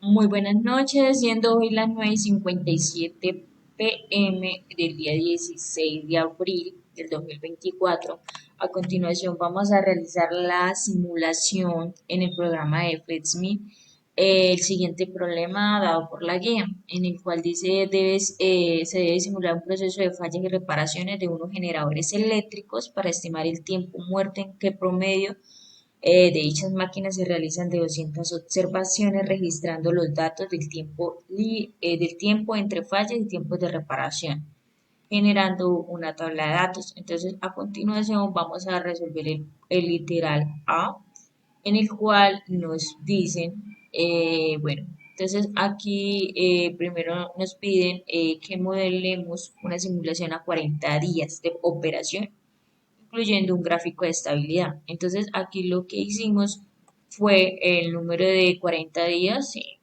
Muy buenas noches, siendo hoy las 9:57 p.m. del día 16 de abril del 2024. A continuación vamos a realizar la simulación en el programa de FlexMe. El siguiente problema dado por la guía, en el cual dice se debe simular un proceso de fallas y reparaciones de unos generadores eléctricos para estimar el tiempo muerto en que promedio de dichas máquinas se realizan de 200 observaciones registrando los datos del tiempo entre fallas y tiempos de reparación, generando una tabla de datos. Entonces, a continuación vamos a resolver el literal A, en el cual nos dicen, bueno, entonces aquí primero nos piden que modelemos una simulación a 40 días de operación incluyendo un gráfico de estabilidad. Entonces aquí lo que hicimos fue el número de 40 días, sí,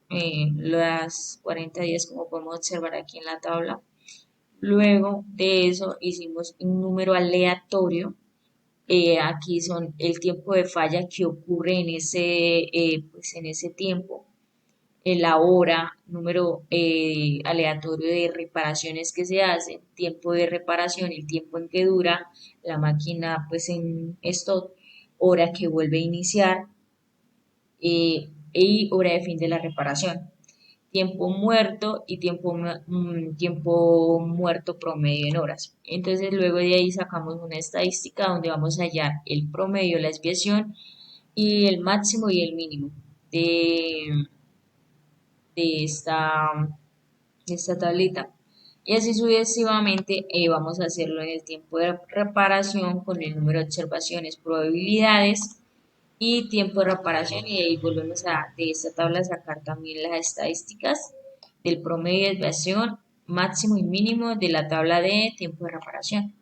las 40 días como podemos observar aquí en la tabla. Luego de eso hicimos un número aleatorio. Aquí son el tiempo de falla que ocurre pues en ese tiempo, la hora, número aleatorio de reparaciones que se hacen, tiempo de reparación, el tiempo en que dura la máquina pues en stock, hora que vuelve a iniciar y hora de fin de la reparación. Tiempo muerto y tiempo muerto promedio en horas. Entonces luego de ahí sacamos una estadística donde vamos a hallar el promedio, la desviación y el máximo y el mínimo de, de esta tablita. Y así sucesivamente vamos a hacerlo en el tiempo de reparación con el número de observaciones, probabilidades y tiempo de reparación. Y ahí volvemos de esta tabla a sacar también las estadísticas del promedio de desviación máximo y mínimo de la tabla de tiempo de reparación.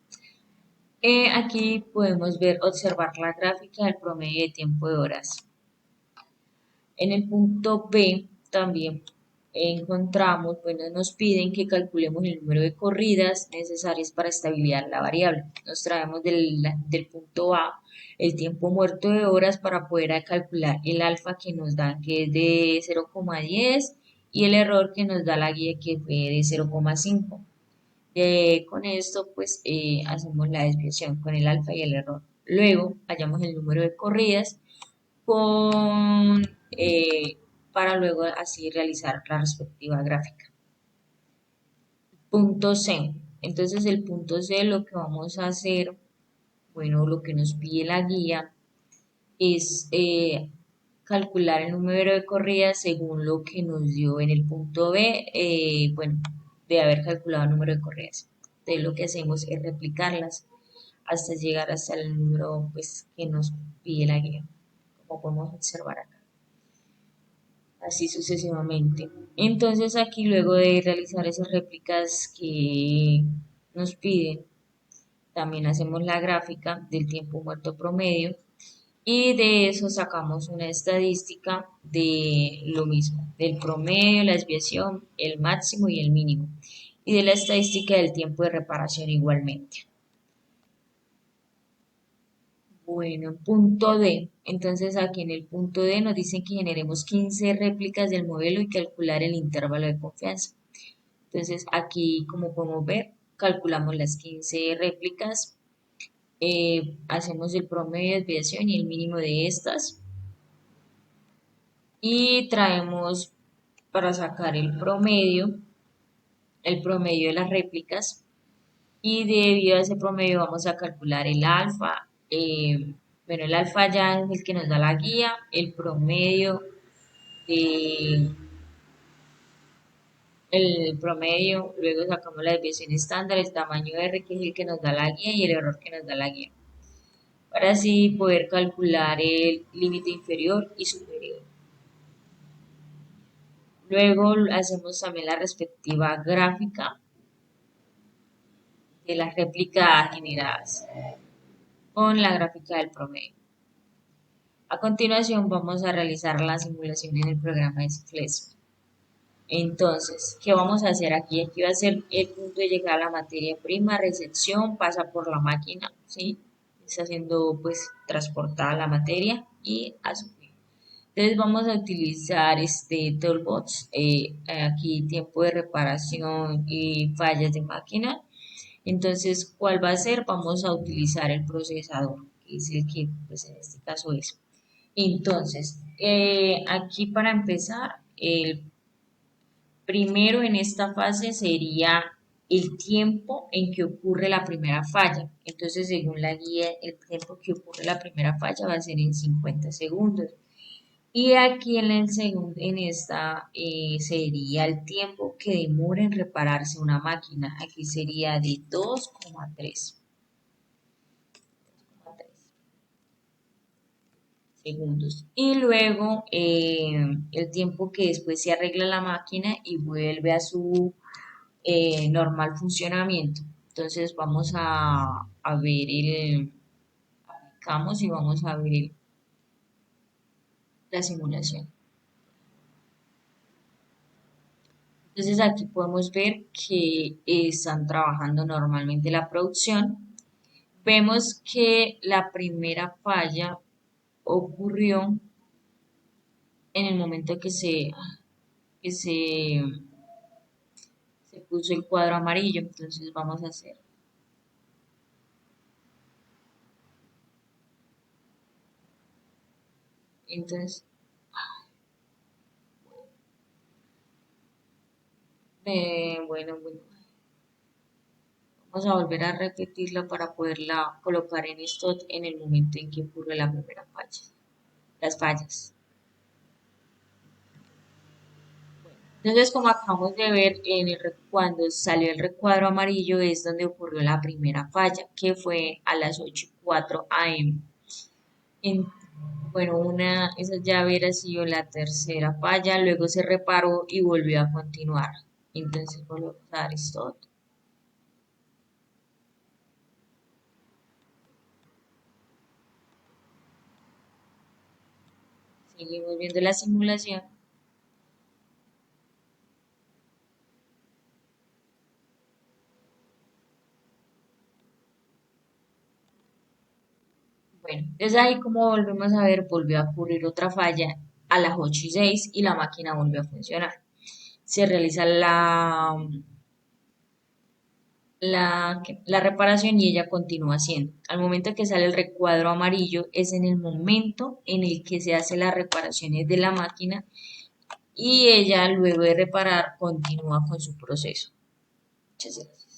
Aquí podemos observar la gráfica del promedio de tiempo de horas. En el punto B también encontramos, bueno, nos piden que calculemos el número de corridas necesarias para estabilizar la variable. Nos traemos del punto A el tiempo muerto de horas para poder calcular el alfa que nos dan, que es de 0,10 y el error que nos da la guía que fue de 0,5. Con esto, pues, hacemos la desviación con el alfa y el error. Luego, hallamos el número de corridas con, para luego así realizar la respectiva gráfica. Punto C. Entonces el punto C lo que vamos a hacer, bueno, lo que nos pide la guía es calcular el número de corridas según lo que nos dio en el punto B, bueno, de haber calculado el número de corridas. Entonces lo que hacemos es replicarlas hasta llegar hasta el número pues, que nos pide la guía, como podemos observar acá. Así sucesivamente. Entonces aquí luego de realizar esas réplicas que nos piden, también hacemos la gráfica del tiempo muerto promedio y de eso sacamos una estadística de lo mismo, del promedio, la desviación, el máximo y el mínimo, y de la estadística del tiempo de reparación igualmente. Bueno, punto D. Entonces aquí en el punto D nos dicen que generemos 15 réplicas del modelo y calcular el intervalo de confianza. Entonces aquí, como podemos ver, calculamos las 15 réplicas, hacemos el promedio de desviación y el mínimo de estas y traemos para sacar el promedio de las réplicas y debido a ese promedio vamos a calcular el alfa. Bueno, el alfa ya es el que nos da la guía, el promedio de el promedio, luego sacamos la desviación estándar, el tamaño R que es el que nos da la guía y el error que nos da la guía, para así poder calcular el límite inferior y superior. Luego hacemos también la respectiva gráfica de las réplicas generadas con la gráfica del promedio. A continuación vamos a realizar la simulación en el programa de Flex. Entonces, ¿qué vamos a hacer aquí? Aquí va a ser el punto de llegada a la materia prima, recepción, pasa por la máquina, ¿sí? Está siendo pues transportada la materia y a su fin. Entonces vamos a utilizar este Toolbox, aquí tiempo de reparación y fallas de máquina. Entonces, ¿cuál va a ser? Vamos a utilizar el procesador, que es el que pues en este caso es. Entonces, aquí para empezar, el primero en esta fase sería el tiempo en que ocurre la primera falla. Entonces, según la guía, el tiempo que ocurre la primera falla va a ser en 50 segundos. Y aquí en el segundo, en esta sería el tiempo que demora en repararse una máquina. Aquí sería de 2,3 segundos. Y luego el tiempo que después se arregla la máquina y vuelve a su normal funcionamiento. Entonces vamos a ver aplicamos y vamos a ver la simulación. Entonces aquí podemos ver que están trabajando normalmente la producción. Vemos que la primera falla ocurrió en el momento que se puso el cuadro amarillo. Entonces vamos a hacer. Entonces, bueno, vamos a volver a repetirla para poderla colocar en esto en el momento en que ocurre la primera falla. Las fallas. Entonces, como acabamos de ver, cuando salió el recuadro amarillo es donde ocurrió la primera falla, que fue a las 8:04 am. En- bueno, esa ya hubiera sido la tercera falla, luego se reparó y volvió a continuar. Entonces, volvemos a dar stop. Seguimos viendo la simulación. Bueno, entonces ahí como volvemos a ver, volvió a ocurrir otra falla a las 8:06 y la máquina volvió a funcionar. Se realiza la reparación y ella continúa haciendo. Al momento que sale el recuadro amarillo es en el momento en el que se hace las reparaciones de la máquina y ella luego de reparar continúa con su proceso. Muchas gracias.